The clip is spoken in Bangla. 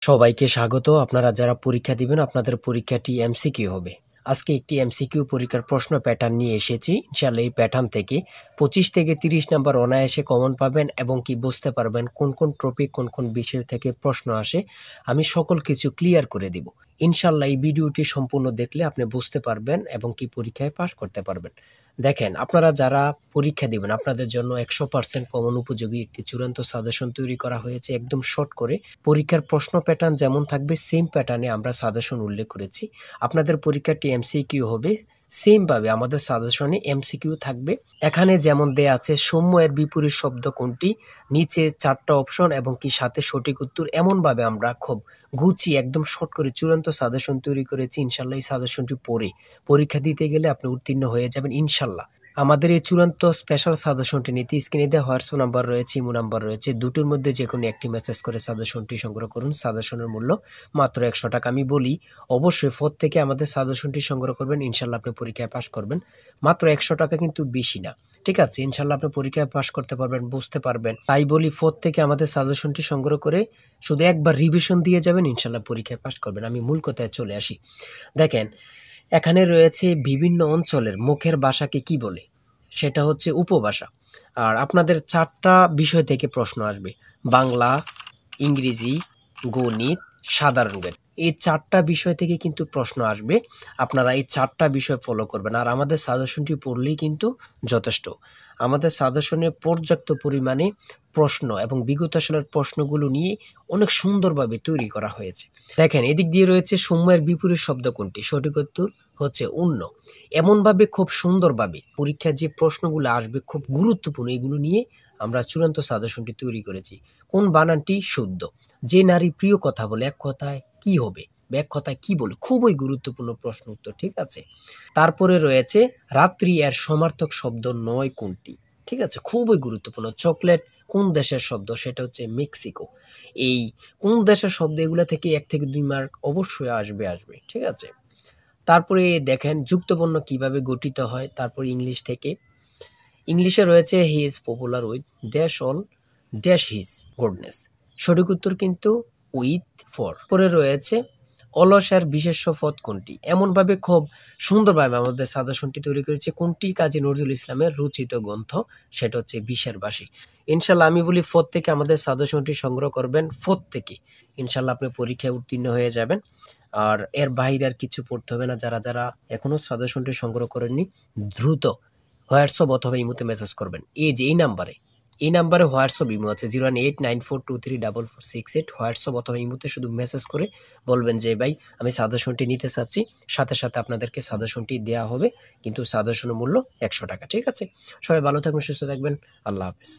সবাইকে স্বাগত। আপনারা যারা পরীক্ষা দিবেন আপনাদের পরীক্ষাটি এমসিকিউ হবে। আজকে একটি এমসিকিউ পরীক্ষার প্রশ্ন প্যাটার্ন নিয়ে এসেছি। ইনশাআল্লাহ এই প্যাটার্ন থেকে 25 থেকে 30 নাম্বার অনায়াসে কমন পাবেন এবং কি বুঝতে পারবেন কোন কোন টপিক কোন কোন বিষয় থেকে প্রশ্ন আসে। আমি সকল কিছু ক্লিয়ার করে দিব। ইনশাআল্লাহ এই ভিডিওটি সম্পূর্ণ দেখলে আপনি বুঝতে পারবেন এবং কি পরীক্ষায় পাস করতে পারবেন। দেখেন, আপনারা যারা পরীক্ষা দিবেন আপনাদের জন্য 100% কমন উপযোগী একটি চূড়ান্ত সাজেশন তৈরি করা হয়েছে, একদম শর্ট করে। পরীক্ষার প্রশ্ন প্যাটার্ন যেমন থাকবে সেম প্যাটার্নে আমরা সাজেশন উল্লেখ করেছি। আপনাদের পরীক্ষাটি এমসিকিউ হবে, সেম ভাবে আমাদের সাজেশনে এমসিকিউ থাকবে। এখানে যেমন দেয়া আছে সৌম্য এর বিপরীত শব্দ কোনটি, নিচে 4টা অপশন এবং কি সাথে সঠিক উত্তর। এমনভাবে আমরা খুব গুছিয়ে একদম শর্ট করে চূড়ান্ত সাজেশন তৈরি করেছি। ইনশাল্লাহ এই সাজেশনটি পড়ে পরীক্ষা দিতে গেলে আপনি উত্তীর্ণ হয়ে যাবেন ইনশাল্লাহ। আমাদের এই চূড়ান্ত স্পেশাল সাজেশনটি নিতে স্ক্রিনে দেওয়া হোয়াটসঅ্যাপ নাম্বার রয়েছে, ইমো নাম্বার রয়েছে, দুটোর মধ্যে যে কোনো একটি মেসেজ করে সাজেশনটি সংগ্রহ করুন। সাজেশনের মূল্য মাত্র 100 টাকা। আমি বলি অবশ্যই ফোর থেকে আমাদের সাজেশনটি সংগ্রহ করবেন, ইনশাল্লাহ আপনি পরীক্ষায় পাস করবেন। মাত্র 100 টাকা, কিন্তু বেশি না, ঠিক আছে? ইনশাল্লাহ আপনি পরীক্ষায় পাস করতে পারবেন, বুঝতে পারবেন। তাই বলি ফোর থেকে আমাদের সাজেশনটি সংগ্রহ করে শুধু একবার রিভিশন দিয়ে যাবেন, ইনশাল্লাহ পরীক্ষায় পাস করবেন। আমি মূল কথায় চলে আসি। দেখেন, এখানে রয়েছে বিভিন্ন অঞ্চলের মুখের ভাষাকে কি বলে, সেটা হচ্ছে উপভাষা। আর আপনাদের 4টা বিষয় থেকে প্রশ্ন আসবে: বাংলা, ইংরেজি, গণিত, সাধারণ জ্ঞান। এই 4টা বিষয় থেকে কিন্তু প্রশ্ন আসবে। আপনারা এই 4টা বিষয় ফলো করবেন। আর আমাদের সাজেশনটি পড়লেই কিন্তু যথেষ্ট। আমাদের সাজেশনে পর্যাপ্ত পরিমাণে প্রশ্ন এবং বিগত সালের প্রশ্নগুলো নিয়ে অনেক সুন্দরভাবে তৈরি করা হয়েছে। দেখেন, এদিক দিয়ে রয়েছে সৌম্যের বিপরীত শব্দ কোনটি, সঠিক উত্তর হচ্ছে অন্য। এমনভাবে খুব সুন্দরভাবে পরীক্ষার যে প্রশ্নগুলো আসবে খুব গুরুত্বপূর্ণ, এগুলো নিয়ে আমরা চূড়ান্ত সাজেশনটি তৈরি করেছি। কোন বানানটি শুদ্ধ? যে নারী প্রিয় কথা বলে এক কথায় কি হবে, এক কথায় কি বলে? খুবই গুরুত্বপূর্ণ প্রশ্ন উত্তর, ঠিক আছে? তারপরে রয়েছে রাত্রি এর সমার্থক শব্দ নয় কোনটি, ঠিক আছে? খুবই গুরুত্বপূর্ণ। চকলেট কোন দেশের শব্দ? সেটা হচ্ছে মেক্সিকো। এই কোন দেশের শব্দ, এগুলো থেকে 1 থেকে 2 মার্ক অবশ্যই আসবে, ঠিক আছে? তারপরে দেখেন যুক্তবর্ণ কিভাবে গঠিত হয়। তারপর ইংলিশ থেকে, ইংলিশে রয়েছে he is popular with dash all dash his goodness. সঠিক উত্তর কিন্তু উইথ ফর। পরে রয়েছে অলসের বিশেষ্য পদ কোনটি? এমনভাবে খুব সুন্দরভাবে আমাদের সাজেশনটি তৈরি করেছে। কোনটি কাজী নজরুল ইসলামের রচিত গ্রন্থ? সেটা হচ্ছে বিশের বাসী। ইনশাল্লাহ আমি বলি ফোর থেকে আমাদের সাজেশনটি সংগ্রহ করবেন। ফোর থেকে ইনশাল্লাহ আপনি পরীক্ষায় উত্তীর্ণ হয়ে যাবেন। আর এর বাইরে আর কিছু পড়তে হবে না। যারা যারা এখনো সাজেশনটি সংগ্রহ করেননি, দ্রুত হোয়াটসঅ্যাপ অথবা ইমোতে মেসেজ করবেন। এই যে এই নাম্বারে হোয়াটসঅ্যাপ ইমো আছে 01894234468। হোয়াটসঅ্যাপ অথবা ইমোতে শুধু মেসেজ করে বলবেন যে ভাই আমি সাজেশনটি নিতে চাচ্ছি, সাথে সাথে আপনাদেরকে সাজেশনটি দেওয়া হবে, কিন্তু সাজেশনের মূল্য 100 টাকা, ঠিক আছে? সবাই ভালো থাকবেন, সুস্থ থাকবেন। আল্লাহ হাফেজ।